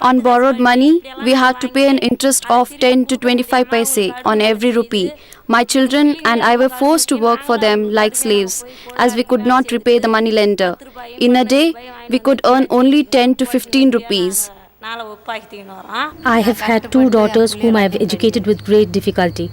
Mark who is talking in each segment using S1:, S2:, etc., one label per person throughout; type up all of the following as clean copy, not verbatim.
S1: On borrowed money, we had to pay an interest of 10 to 25 paise on every rupee. My children and I were forced to work for them like slaves, as we could not repay the money lender. In a day, we could earn only 10 to 15 rupees.
S2: I have had 2 daughters whom I have educated with great difficulty.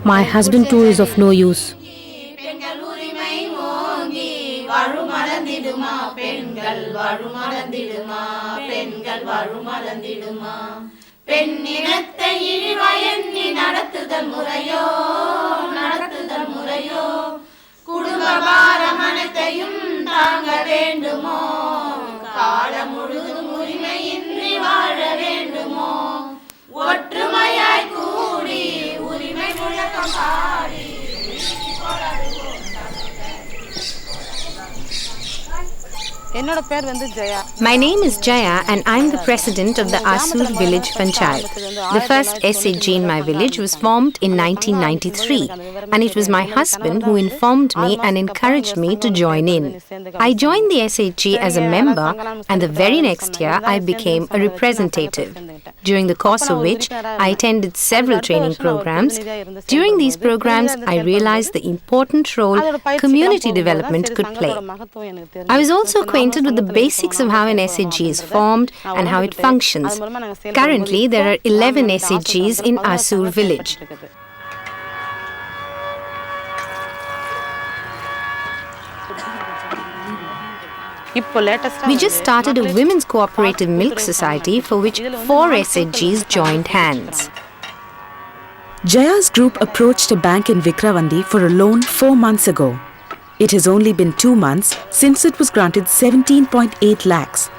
S2: My husband too is of no use.
S3: My name is Jaya and I am the president of the Asur Village Panchayat. The first SHG in my village was formed in 1993 and it was my husband who informed me and encouraged me to join in. I joined the SHG as a member and the very next year I became a representative, during the course of which I attended several training programs. During these programs, I realized the important role community development could play. I was also acquainted with the basics of how an SHG is formed and how it functions. Currently, there are 11 SHGs in Asur village. We just started a women's cooperative milk society for which 4 SHGs joined hands.
S4: Jaya's group approached a bank in Vikravandi for a loan 4 months ago. It has only been 2 months since it was granted 17.8 lakhs.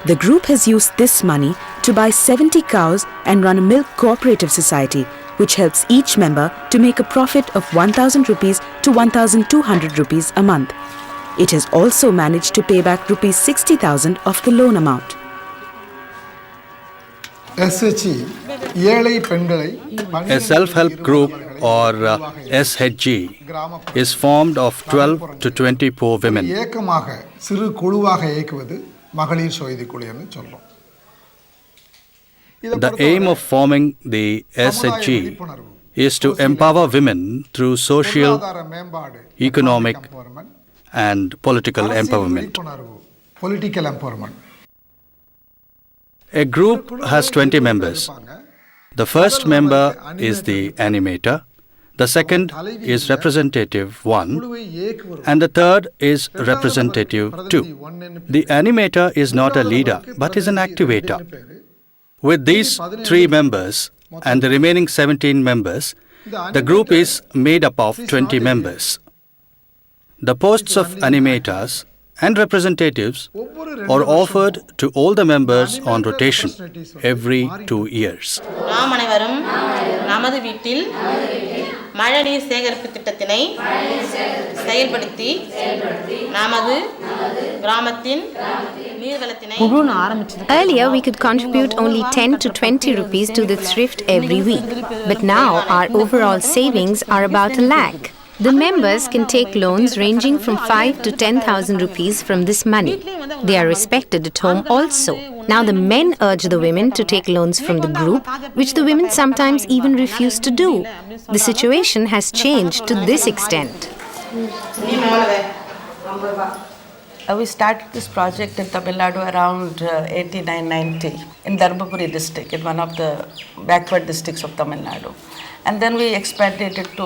S4: The group has used this money to buy 70 cows and run a milk cooperative society, which helps each member to make a profit of 1,000 rupees to 1,200 rupees a month. It has also managed to pay back rupees 60,000 of the loan amount.
S5: A self-help group or SHG is formed of 12 to 20 poor women. The aim of forming the SHG is to empower women through social, economic and political empowerment. A group has 20 members. The first member is the animator, the second is representative 1, and the third is representative 2. The animator is not a leader but is an activator. With these 3 members and the remaining 17 members, the group is made up of 20 members. The posts of animators and representatives are offered to all the members on rotation every 2 years.
S3: Earlier, we could contribute only 10 to 20 rupees to the thrift every week, but now our overall savings are about 1 lakh. The members can take loans ranging from 5 to 10,000 rupees from this money. They are respected at home also. Now the men urge the women to take loans from the group, which the women sometimes even refuse to do. The situation has changed to this extent.
S6: We started this project in Tamil Nadu around 89-90 in Dharmapuri district, in one of the backward districts of Tamil Nadu. And then we expanded it to,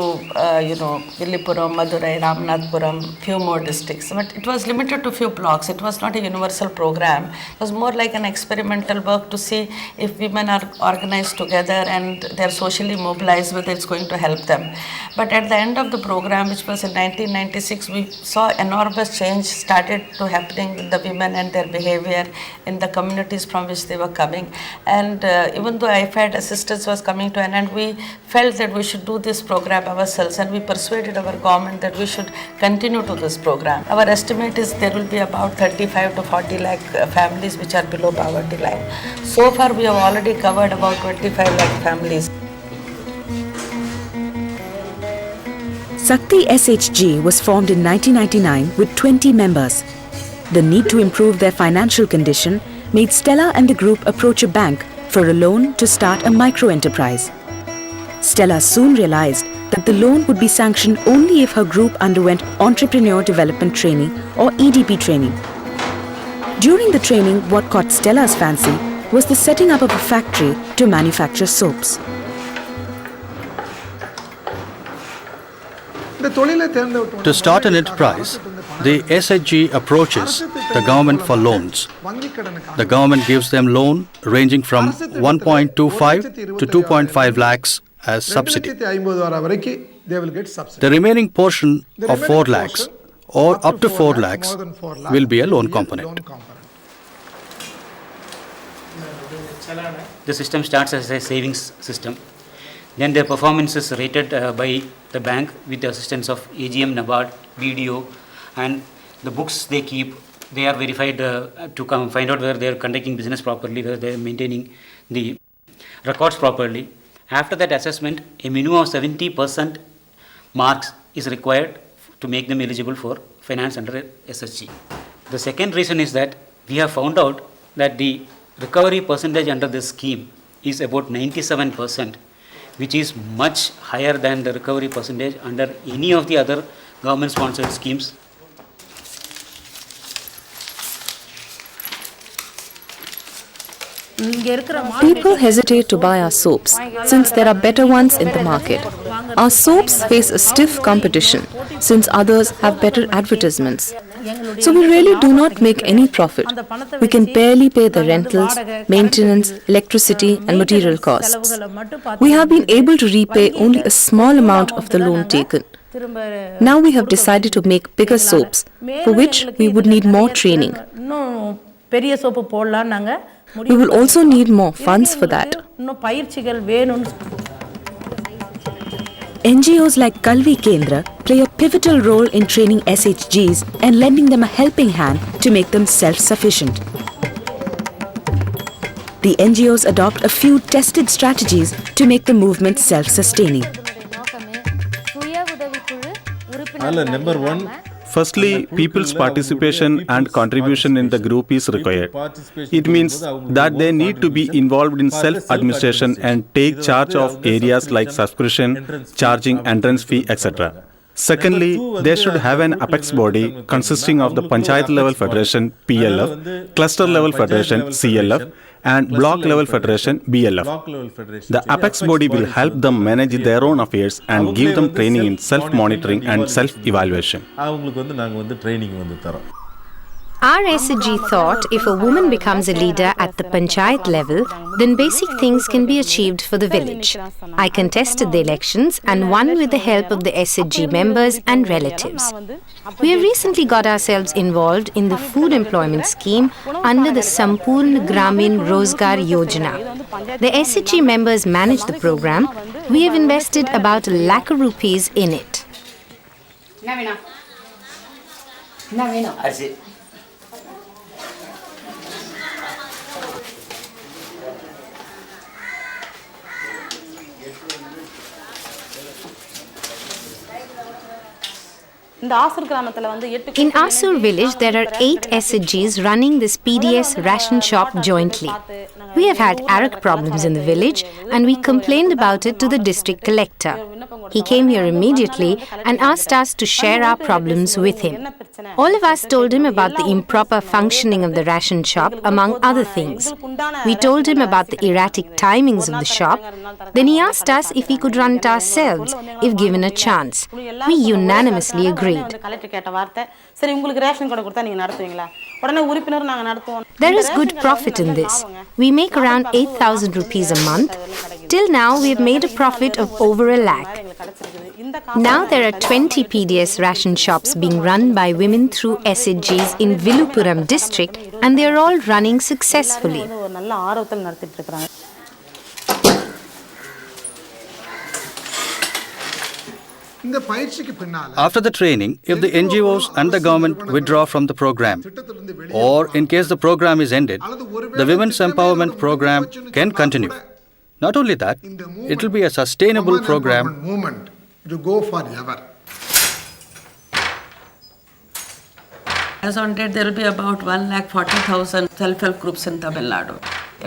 S6: Villipuram, Madurai, Ramanathapuram, few more districts. But it was limited to few blocks. It was not a universal program. It was more like an experimental work to see if women are organized together and they're socially mobilized, whether it's going to help them. But at the end of the program, which was in 1996, we saw enormous change started to happening with the women and their behavior in the communities from which they were coming. And even though IFAD assistance was coming to an end, we felt that we should do this program ourselves, and we persuaded our government that we should continue to this program. Our estimate is there will be about 35 to 40 lakh families which are below poverty line. So far we have already covered about 25 lakh families.
S4: Sakti SHG was formed in 1999 with 20 members. The need to improve their financial condition made Stella and the group approach a bank for a loan to start a micro-enterprise. Stella soon realized that the loan would be sanctioned only if her group underwent Entrepreneur Development Training or EDP training. During the training, what caught Stella's fancy was the setting up of a factory to manufacture soaps.
S5: To start an enterprise, the SHG approaches the government for loans. The government gives them loan ranging from 1.25 to 2.5 lakhs as subsidy. The remaining portion of 4 lakhs or up to 4 lakhs will be a loan component.
S7: The system starts as a savings system. Then their performance is rated by the bank with the assistance of AGM, NABARD, BDO, and the books they keep. They are verified to find out whether they are conducting business properly, whether they are maintaining the records properly. After that assessment, a minimum of 70% marks is required to make them eligible for finance under SHG. The second reason is that we have found out that the recovery percentage under this scheme is about 97%, which is much higher than the recovery percentage under any of the other government-sponsored schemes.
S8: People hesitate to buy our soaps since there are better ones in the market. Our soaps face a stiff competition since others have better advertisements. So we really do not make any profit. We can barely pay the rentals, maintenance, electricity and material costs. We have been able to repay only a small amount of the loan taken. Now we have decided to make bigger soaps, for which we would need more training. We will also need more funds for that.
S4: NGOs like Kalvi Kendra play a pivotal role in training SHGs and lending them a helping hand to make them self-sufficient. The NGOs adopt a few tested strategies to make the movement self-sustaining.
S9: Number one,
S10: firstly, people's participation and contribution in the group is required. It means that they need to be involved in self-administration and take charge of areas like subscription, charging entrance fee, etc. Secondly, they should have an apex body consisting of the Panchayat level federation PLF, cluster level federation CLF, and block level federation BLF. The apex body will help them manage their own affairs and give them training in self-monitoring and self-evaluation.
S3: Our SHG thought if a woman becomes a leader at the Panchayat level, then basic things can be achieved for the village. I contested the elections and won with the help of the SHG members and relatives. We have recently got ourselves involved in the food employment scheme under the Sampurna Gramin Rozgar Yojana. The SHG members manage the program. We have invested about ₹1 lakh in it. In Asur village, there are 8 SHGs running this PDS ration shop jointly. We have had arak problems in the village and we complained about it to the district collector. He came here immediately and asked us to share our problems with him. All of us told him about the improper functioning of the ration shop, among other things. We told him about the erratic timings of the shop. Then he asked us if we could run it ourselves if given a chance. We unanimously agreed. There is good profit in this. We make around 8,000 rupees a month. Till now, we have made a profit of over ₹1 lakh. Now there are 20 PDS ration shops being run by women through SHGs in Viluppuram district and they are all running successfully.
S5: After the training, if the NGOs and the government withdraw from the program, or in case the program is ended, the Women's Empowerment Program can continue. Not only that, it will be a sustainable program.
S9: To go forever.
S6: As on date, there will be about 1,40,000 self-help groups in Tamil Nadu.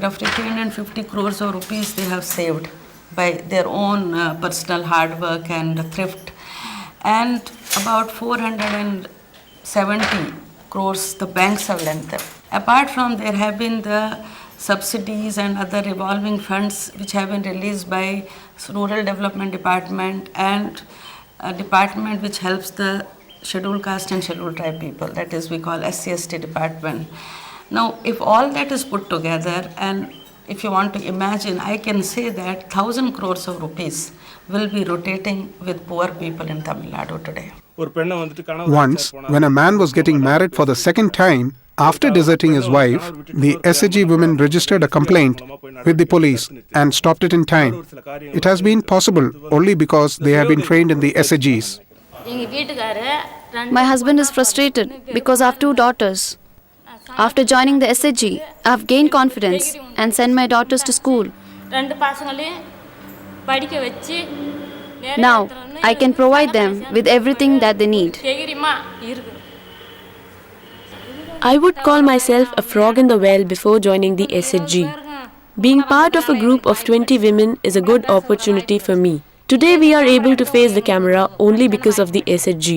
S6: Roughly 350 crores of rupees they have saved by their own personal hard work and thrift. And about 470 crores the banks have lent them. Apart from there have been the subsidies and other revolving funds which have been released by Rural Development Department and a department which helps the scheduled caste and scheduled tribe people, that is we call SC/ST department. Now if all that is put together, and if you want to imagine, I can say that 1,000 crores of rupees will be rotating with poor people in Tamil Nadu today.
S11: Once, when a man was getting married for the second time, after deserting his wife, the SAG women registered a complaint with the police and stopped it in time. It has been possible only because they have been trained in the SAGs.
S1: My husband is frustrated because I have 2 daughters. After joining the SAG, I have gained confidence and sent my daughters to school. Now, I can provide them with everything that they need.
S2: I would call myself a frog in the well before joining the SHG. Being part of a group of 20 women is a good opportunity for me. Today we are able to face the camera only because of the SHG.